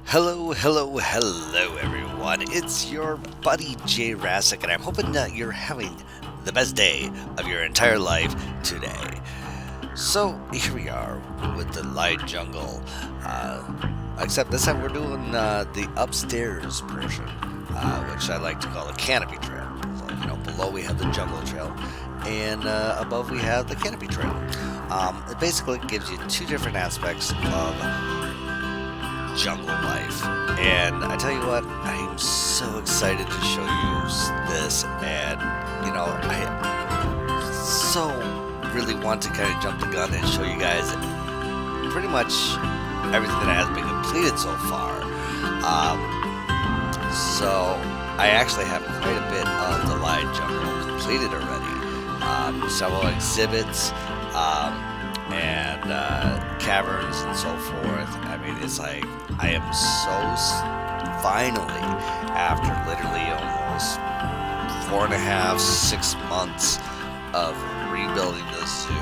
Hello, everyone. It's your buddy Jayrassic, and I'm hoping that you're having the best day of your entire life today. So, here we are with the light jungle. Except this time we're doing the upstairs portion, which I like to call the Canopy Trail. So, below we have the jungle trail, and above we have the Canopy Trail. It basically gives you two different aspects of jungle life, and I tell you what, I am so excited to show you this, and I so really want to kind of jump the gun and show you guys pretty much everything that has been completed so far. So I actually have quite a bit of the light jungle completed already. Several exhibits, and caverns and so forth. I mean, it's like I am finally, after literally almost 4.5, 6 months of rebuilding the zoo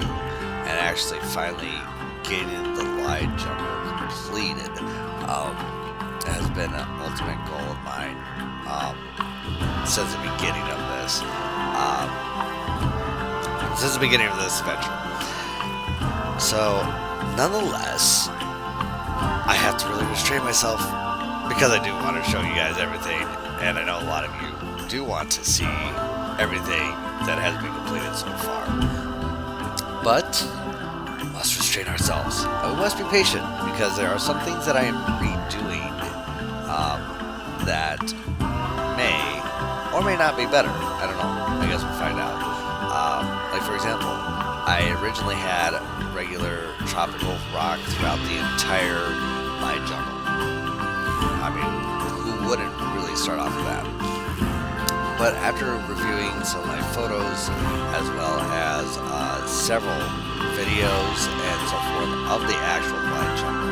and actually finally getting the light jungle completed, has been an ultimate goal of mine since the beginning of this. Since the beginning of this adventure. So, nonetheless, I have to really restrain myself because I do want to show you guys everything, and I know a lot of you do want to see everything that has been completed so far. But we must restrain ourselves. We must be patient because there are some things that I am redoing that may or may not be better. I don't know. I guess we'll find out. Like, for example, I originally had regular tropical rock throughout the entire light jungle. I mean, who wouldn't really start off with that? But after reviewing some of my photos, as well as several videos and so forth of the actual light jungle,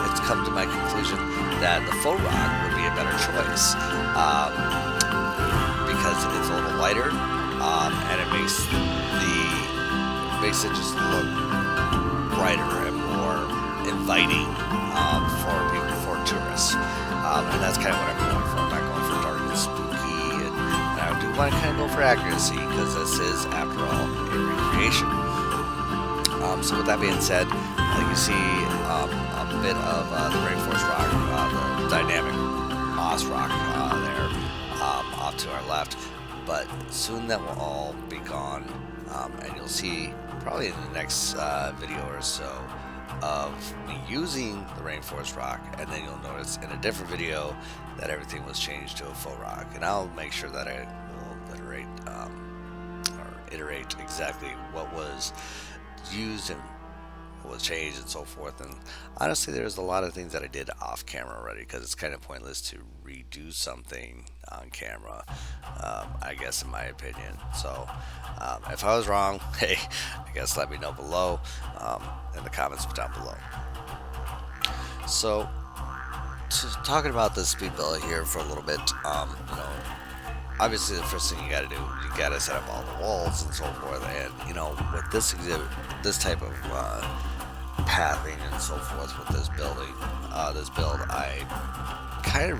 it's come to my conclusion that the faux rock would be a better choice, because it's a little lighter, and it makes it just look brighter and more inviting for tourists, and that's kind of what I'm going for. I'm not going for dark and spooky, and I do want to kind of go for accuracy because this is, after all, a recreation. So with that being said, you see a bit of the rainforest rock, the dynamic moss rock there, off to our left. But soon that will all be gone, and you'll see probably in the next video or so of me using the rainforest rock, and then you'll notice in a different video that everything was changed to a faux rock, and I'll make sure that I will iterate exactly what was used and what was changed and so forth. And honestly, there's a lot of things that I did off camera already, because it's kind of pointless to redo something on camera, I guess, in my opinion. So if I was wrong, hey, I guess let me know below, in the comments down below. So talking about the speed build here for a little bit, obviously the first thing you got to do, you got to set up all the walls and so forth. And with this exhibit, this type of pathing and so forth with this build, I kind of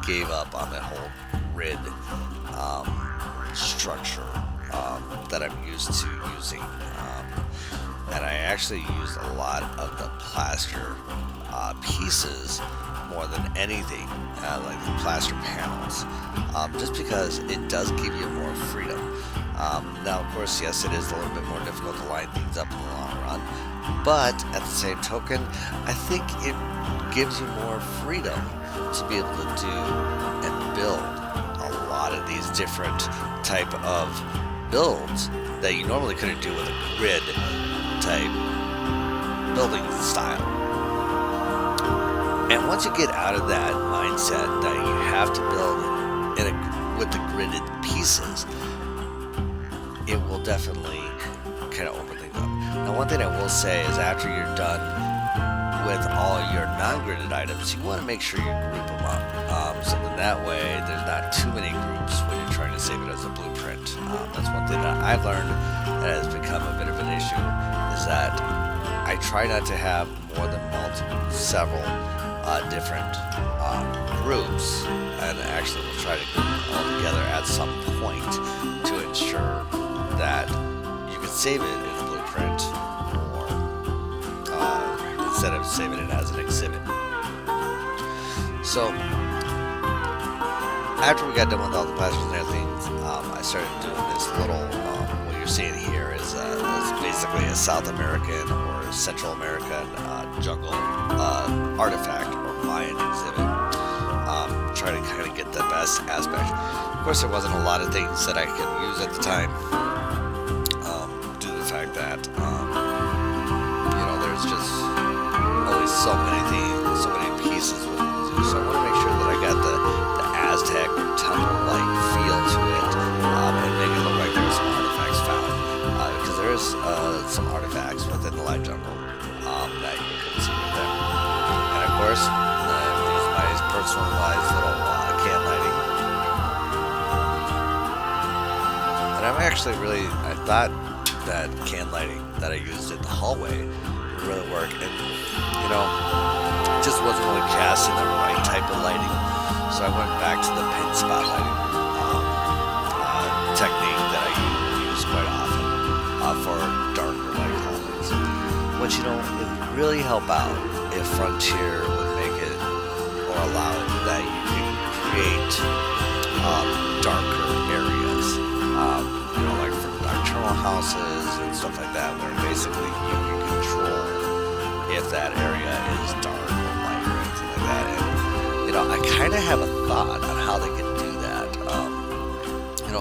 gave up on that whole grid structure that I'm used to using, and I actually used a lot of the plaster pieces more than anything, like the plaster panels, just because it does give you more freedom. Now, of course, yes, it is a little bit more difficult to line things up in the long run, but at the same token, I think it gives you more freedom to be able to do and build a lot of these different type of builds that you normally couldn't do with a grid type building style. And once you get out of that mindset that you have to build with the gridded pieces, it will definitely kind of open things up. Now, one thing I will say is, after you're done with all your non-gridded items, you want to make sure you group them up, so that way there's not too many groups when you're trying to save it as a blueprint. That's one thing that I've learned that has become a bit of an issue, is that I I try not to have more than several different groups, and actually we'll try to group them all together at some point to ensure that you can save it in a blueprint, or instead of saving it as an exhibit. So after we got done with all the plasters and everything, I started doing this little, what you're seeing here is basically a South American or Central American jungle artifact or Mayan exhibit. Try to kind of get the best aspect. Of course, there wasn't a lot of things that I could use at the time, due to the fact that, there's just always so many things, so many pieces with it. So I want to make sure that I got the Aztec or temple-like feel to it, and make it look like there's some artifacts found, because there is some artifacts within the live jungle that you can see right there. And of course, use my personalized little can lighting. And I'm actually I thought that can lighting that I used in the hallway would really work, and it just wasn't really casting the right type of lighting. So I went back to the pin spotlighting technique that I use quite often for darker light hallways. Which, it would really help out if Frontier would make it or allow that you can create darker areas, like for nocturnal houses and stuff like that, where basically you can control if that area is dark or light or anything like that. And I kind of have a thought on how they could do that.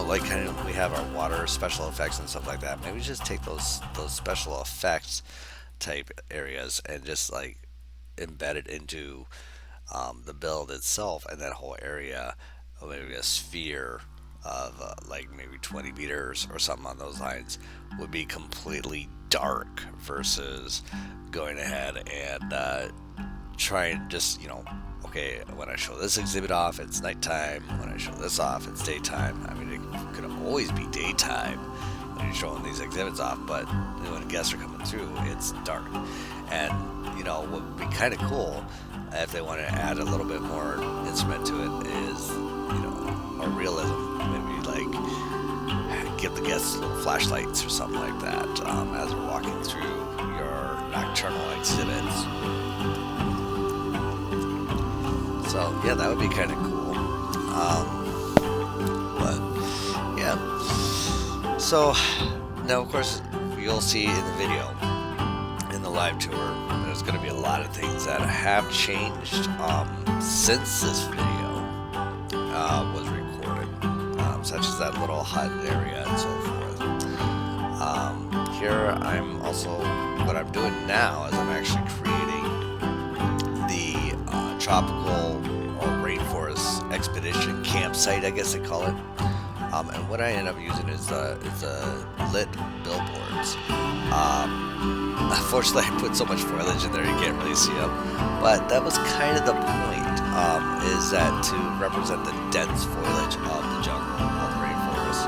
Like kind of we have our water special effects and stuff like that. Maybe just take those special effects type areas and just like embed it into the build itself, and that whole area, or maybe a sphere of like maybe 20 meters or something on those lines, would be completely dark versus going ahead and try and just okay, when I show this exhibit off, it's nighttime. When I show this off, it's daytime. I mean, it could always be daytime when you're showing these exhibits off, but when guests are coming through, it's dark. And, what would be kind of cool if they want to add a little bit more instrument to it is, a realism. Maybe like give the guests little flashlights or something like that as they're walking through your nocturnal exhibits. So yeah, that would be kind of cool. But yeah. So now, of course, you'll see in the video, in the live tour, there's going to be a lot of things that have changed since this video was recorded, such as that little hut area and so forth. Here, what I'm doing now is I'm actually creating the tropical or rainforest expedition campsite, I guess they call it. And what I end up using is lit billboards. Unfortunately, I put so much foliage in there you can't really see them. But that was kind of the point, is that to represent the dense foliage of the jungle, of the rainforest.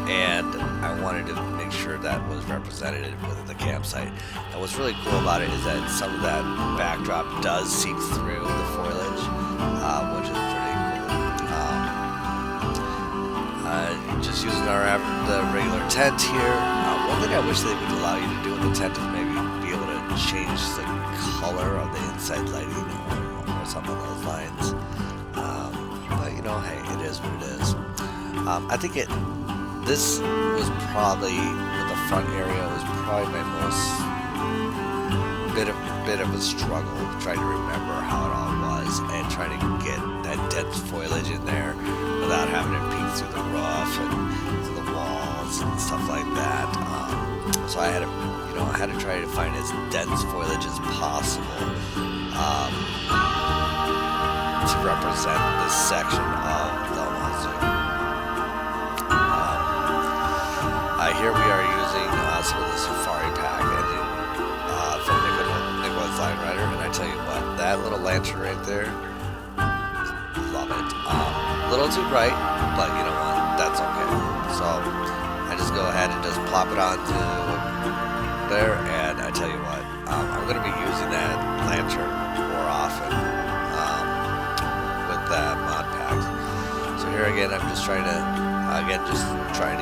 And I wanted to make sure that was represented within the campsite. And what's really cool about it is that some of that backdrop does seep through the foliage, which is pretty cool. Just using the regular tent here. One thing I wish they would allow you to do in the tent is maybe be able to change the color of the inside lighting or something along those lines. But hey, it is what it is. I think this was probably, with the front area, was probably my most bit of a struggle trying to remember how it all was and trying to get that dense foliage in there without having it peek through the roof and through the walls and stuff like that. So I had to try to find as dense foliage as possible to represent this section of the Omaha Zoo. Here we are using some of the Safari Pack engine from Nicola's Line Rider, and I tell you what, that little lantern right there, love it. A little too bright, but you know what, that's okay. So I just go ahead and just plop it onto there and tell you what, I'm going to be using that lantern more often with that mod pack. So here again, I'm just trying to,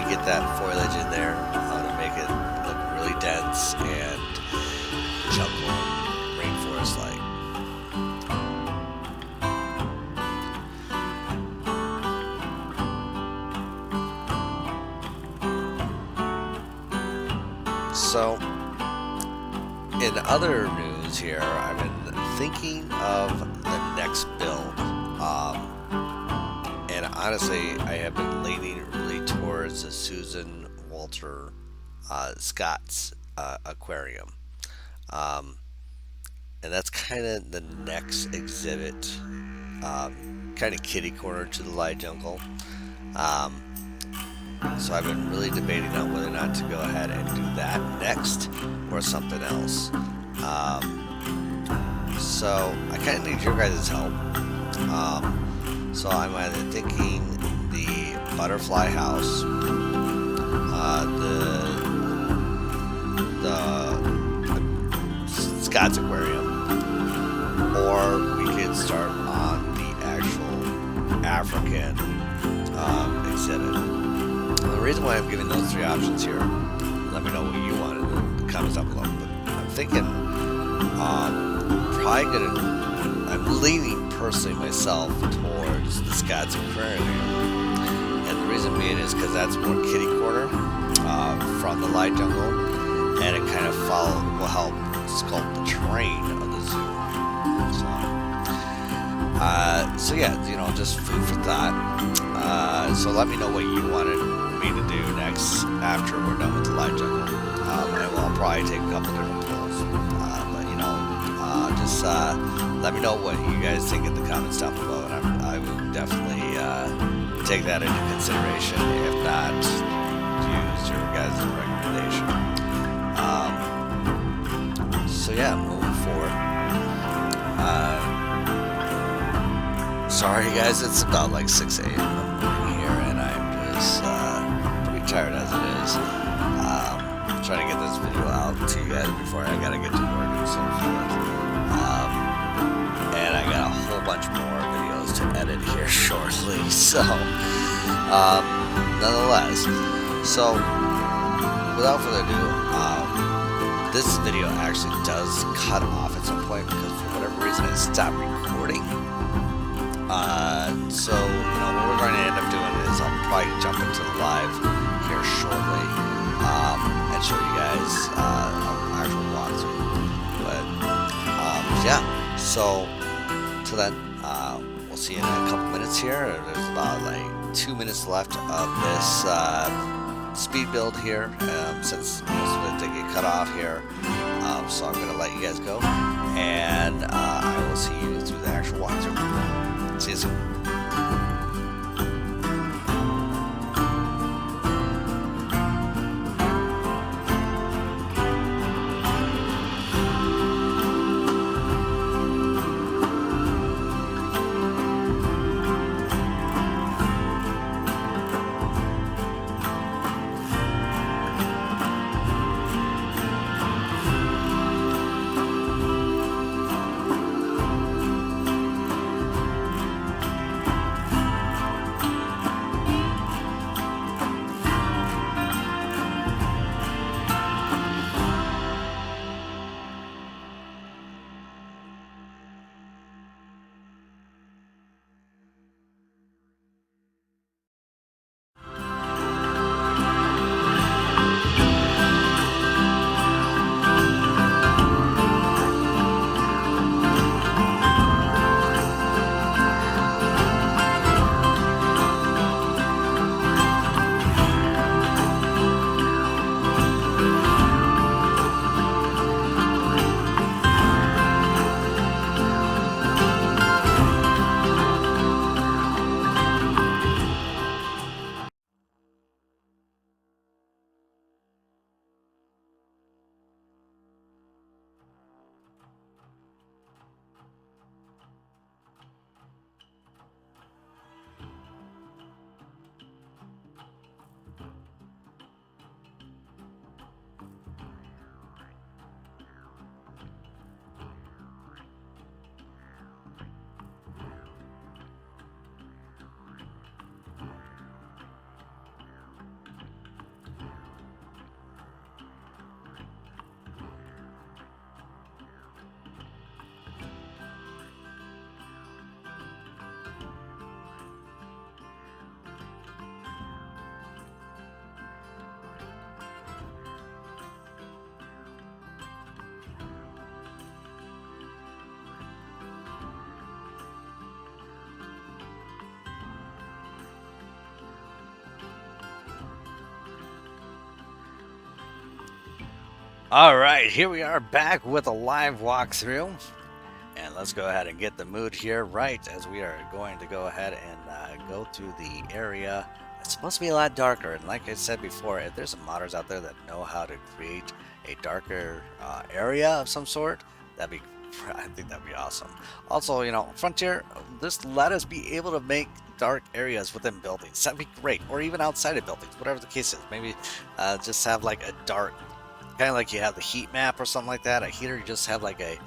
get that foliage in there to make it look really dense and jungle, rainforest-like. So, in other news here, I've been thinking of the next build, and honestly, I have been leaning really towards the Susan Walter Scott's aquarium, and that's kind of the next exhibit, kind of kitty corner to the light jungle. So I've been really debating on whether or not to go ahead and do that next or something else. So I kind of need your guys' help. So I'm either thinking the butterfly house, the Scott's aquarium, or we could start on the actual African exhibit. The reason why I'm giving those three options here, let me know what you want in the comments down below. But I'm thinking, I'm leaning personally myself towards the Scott's Aquarium. And the reason being is because that's more kitty corner from the light jungle, and it kind of will help sculpt the terrain of the zoo. So yeah, just food for thought. So let me know what you wanted me to do next after we're done with the light jungle. And I'll probably take a couple different polls. But just let me know what you guys think in the comments down below, and I will definitely take that into consideration, if not use your guys' recommendation. So yeah, moving forward. Sorry guys, it's about like 6 a.m. here, and I'm just pretty tired as it is. Trying to get this video out to you guys before I gotta get to work and so forth. And I got a whole bunch more videos to edit here shortly, so nonetheless. So without further ado, this video actually does cut off at some point because for whatever reason I stopped recording. So, what we're going to end up doing is I'll probably jump into live here shortly and show you guys an actual walkthrough. But, yeah, so, till then, we'll see you in a couple minutes here. There's about like 2 minutes left of this speed build here, since most of it did get cut off here. So I'm going to let you guys go, and I will see you through the actual walkthrough. See you soon. All right, here we are back with a live walkthrough. And let's go ahead and get the mood here right as we are going to go ahead and go to the area. It's supposed to be a lot darker. And like I said before, if there's some modders out there that know how to create a darker area of some sort, I think that'd be awesome. Also, you know, Frontier, just let us be able to make dark areas within buildings. That'd be great. Or even outside of buildings, whatever the case is. Maybe just have like a dark, kind of like you have the heat map or something like that. A heater, you just have like a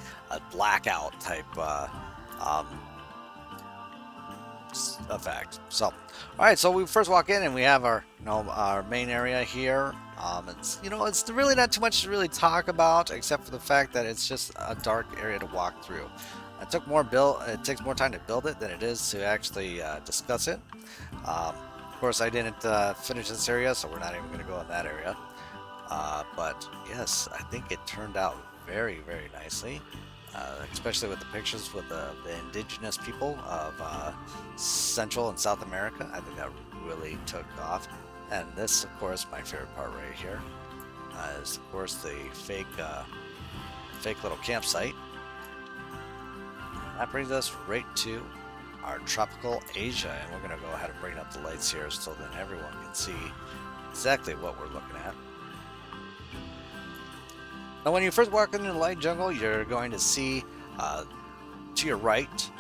blackout type um, effect. So, all right. So we first walk in and we have our, our main area here. It's really not too much to really talk about, except for the fact that it's just a dark area to walk through. It takes more time to build it than it is to actually discuss it. Of course, I didn't finish this area, so we're not even going to go in that area. But yes, I think it turned out very, very nicely, especially with the pictures with the indigenous people of Central and South America. I think that really took off. And this, of course, my favorite part right here is, of course, the fake little campsite. That brings us right to our tropical Asia, and we're going to go ahead and bring up the lights here so that everyone can see exactly what we're looking at. Now, when you first walk into the light jungle, you're going to see to your right,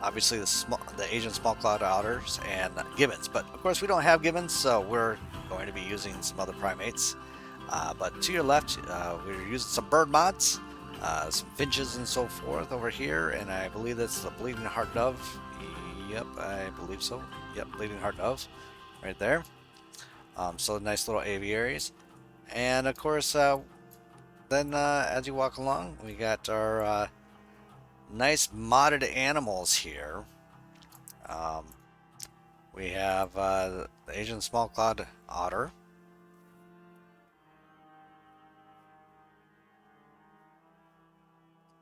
obviously the Asian Small Clawed Otters and gibbons. But of course, we don't have gibbons, so we're going to be using some other primates. But to your left, we're using some bird mods, some finches and so forth over here, and I believe that's the bleeding heart dove. Yep, I believe so. Yep, bleeding heart dove, right there. So nice little aviaries, and of course. Then, as you walk along, we got our nice modded animals here. We have the Asian Small Clawed Otter.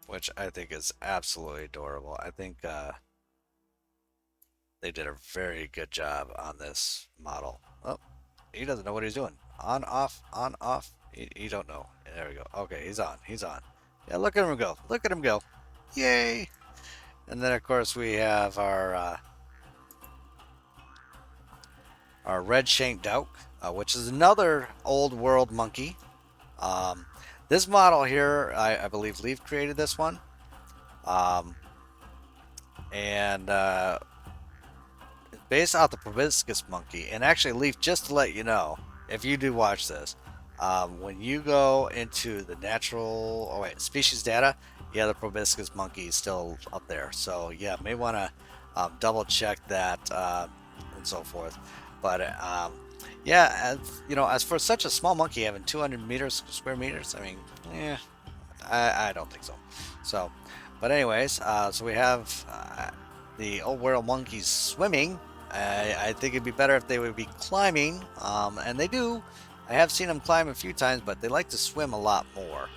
Which I think is absolutely adorable. I think they did a very good job on this model. Oh, he doesn't know what he's doing. On, off, on, off. You don't know. There we go. Okay, he's on. He's on. Yeah, look at him go. Look at him go. Yay! And then, of course, we have our Red-Shanked Douc, which is another old world monkey. This model here, I believe Leaf created this one. And based off the proboscis monkey. And actually, Leaf, just to let you know, if you do watch this, when you go into the species data, yeah, the proboscis monkey is still up there. So yeah, may want to double check that and so forth. But yeah, as for such a small monkey having 200 square meters, I mean, yeah, I don't think so. So, but anyways, so we have the old world monkeys swimming. I think it'd be better if they would be climbing, and they do. I have seen them climb a few times, but they like to swim a lot more.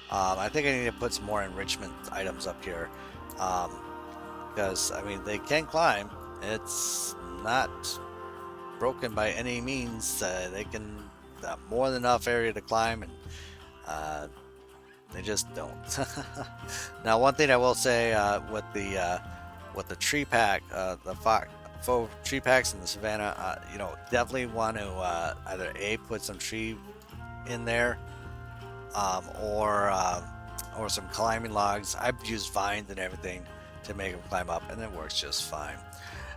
I think I need to put some more enrichment items up here, because I mean they can climb. It's not broken by any means. They can more than enough area to climb, and they just don't. Now, one thing I will say with the tree pack, the faux tree packs in the savannah, definitely want to either put some tree in there, or some climbing logs. I've used vines and everything to make them climb up, and it works just fine.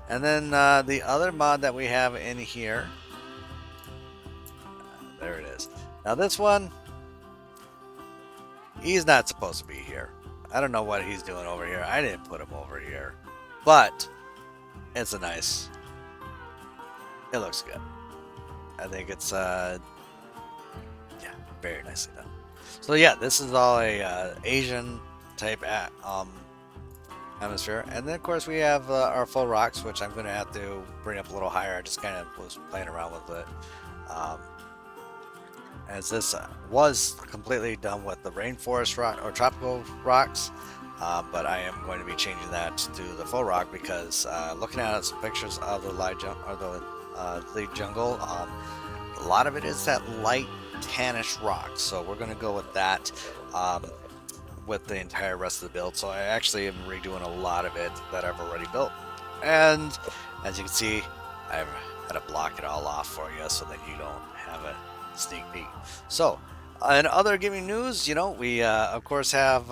And then the other mod that we have in here, there it is. Now this one, he's not supposed to be here. I don't know what he's doing over here. I didn't put him over here, but it's it looks good. I think it's yeah, very nicely done. So yeah, this is all a Asian type atmosphere. And then of course we have our faux rocks, which I'm going to have to bring up a little higher. I just kind of was playing around with it, as this was completely done with the rainforest rock or tropical rocks. But I am going to be changing that to the faux rock because looking at some pictures of the lead jungle, a lot of it is that light tannish rock. So we're going to go with that with the entire rest of the build. So I actually am redoing a lot of it that I've already built. And as you can see, I've had to block it all off for you so that you don't have a sneak peek. So in other gaming news, you know, we of course have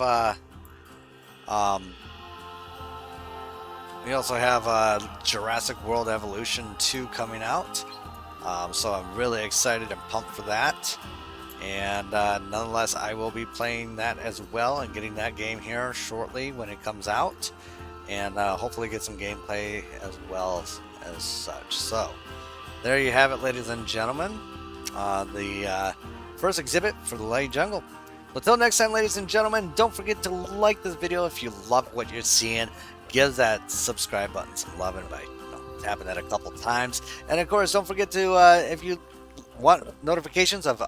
we also have Jurassic World Evolution 2 coming out. So I'm really excited and pumped for that. And nonetheless, I will be playing that as well and getting that game here shortly when it comes out. And hopefully get some gameplay as well as such. So there you have it, ladies and gentlemen. The first exhibit for the Light Jungle. Until next time, ladies and gentlemen, don't forget to like this video if you love what you're seeing. Give that subscribe button some love by tapping that a couple times. And of course, don't forget to, if you want notifications of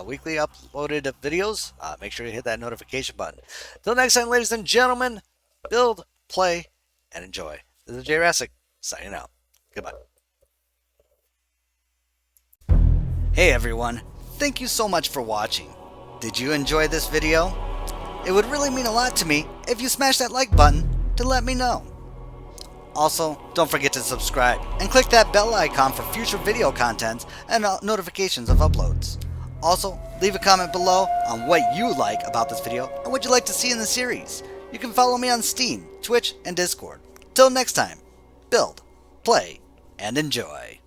weekly uploaded videos, make sure you hit that notification button. Until next time, ladies and gentlemen, build, play, and enjoy. This is Jayrassic, signing out. Goodbye. Hey everyone, thank you so much for watching. Did you enjoy this video? It would really mean a lot to me if you smash that like button to let me know. Also, don't forget to subscribe and click that bell icon for future video content and notifications of uploads. Also, leave a comment below on what you like about this video and what you'd like to see in the series. You can follow me on Steam, Twitch, and Discord. Till next time, build, play, and enjoy.